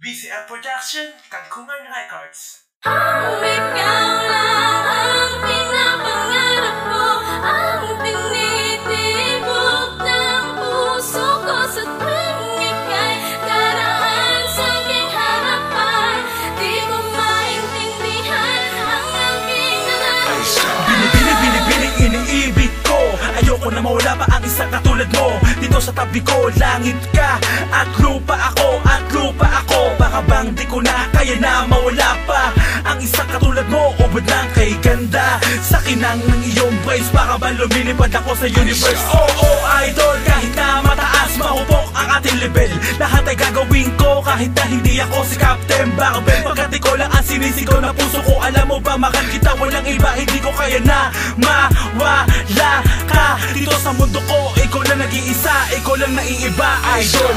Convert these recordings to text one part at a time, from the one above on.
BCL Production, Kagkungan Records. Ang ikaw lang ang pinapangarap ko, ang tinitibok ng puso ko sa tuwing ika'y daraan sa aking harapan. Di ko maintindihan ang aking nararamdaman. Binibining iniibig ko, ayoko na mawala pa ang isang katulad mo. Dito sa tabi ko, langit ka at lupa ako, baka bang di ko na kaya na mawala pa ang isang katulad mo. Ubod lang kay ganda sa kinang ng iyong praise, baka ba lumilipad ako sa universe. Oo, idol, kahit na mataas mahupok ang ating level, lahat ay gagawin ko kahit na hindi ako si Captain Barbell. Pagkat ikaw lang ang sinisigaw na puso ko, alam mo ba mahal kita, walang iba, hindi ko kaya na mawala ka dito sa mundo ko. Ikaw lang nag-iisa, ikaw lang naiiba, idol.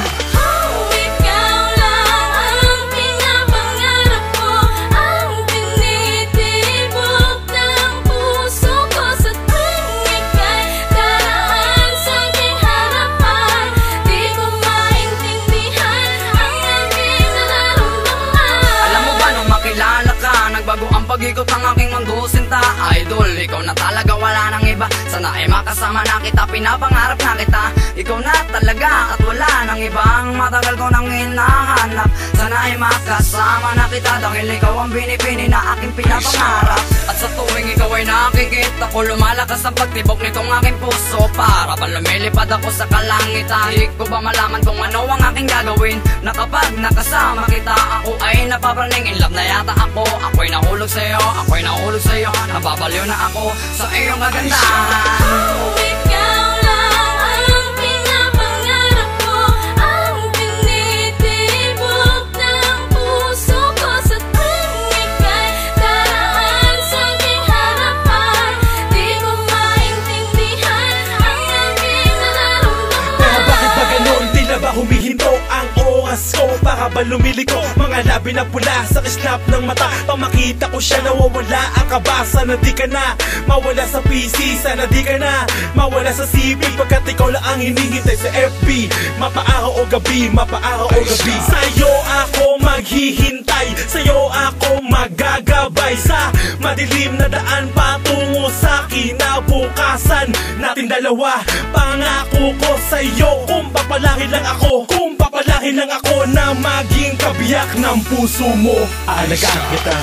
Bago ang pag-ikot ng aking mundo, sinta idol, ikaw na talaga, wala nang iba. Sana ay makasama na kita, pinapangarap na kita. Ikaw na talaga at wala nang ibang matagal ko nang hinahanap. Sana ay makasama na kita dahil ikaw ang binipini na aking pinapangarap. At sa tuwing ikaw ay nakikita ko, lumalakas ang pagtibok nitong aking puso. Para pa lumilipad ako sa kalangitan, di ko ba malaman kung ano ang aking gagawin, na kapag nakasama kita, ako ay napapraning. In love na yata ako, ako'y nahulog sa'yo, nababaliw na ako sa iyong kagandahan. Ikaw lang ang pinapangarap ko, ang tinitibok ng puso ko sa tuwing ika'y daraan sa aking harapan. Di ko maintindihan ang aking nararamdaman. Pero bakit ba ganun? Tila ba humihinto ang oras ko? Baka ba lumiliko mga labi na pula sa kislap ng mata? Pamakita ko siya, nawawala ang kabasa na di ka na mawala sa PC. Sana di ka na mawala sa CV, pagkat ikaw lang ang hinihintay sa FB. Mapaaraw o gabi, sa'yo ako maghihintay, sa'yo ako magagabay sa madilim na daan patungo sa kinabukasan natin dalawa. Pangako ko sa'yo, kung papalahin lang ako na maging kabiyak ng puso mo, aalagaan kita.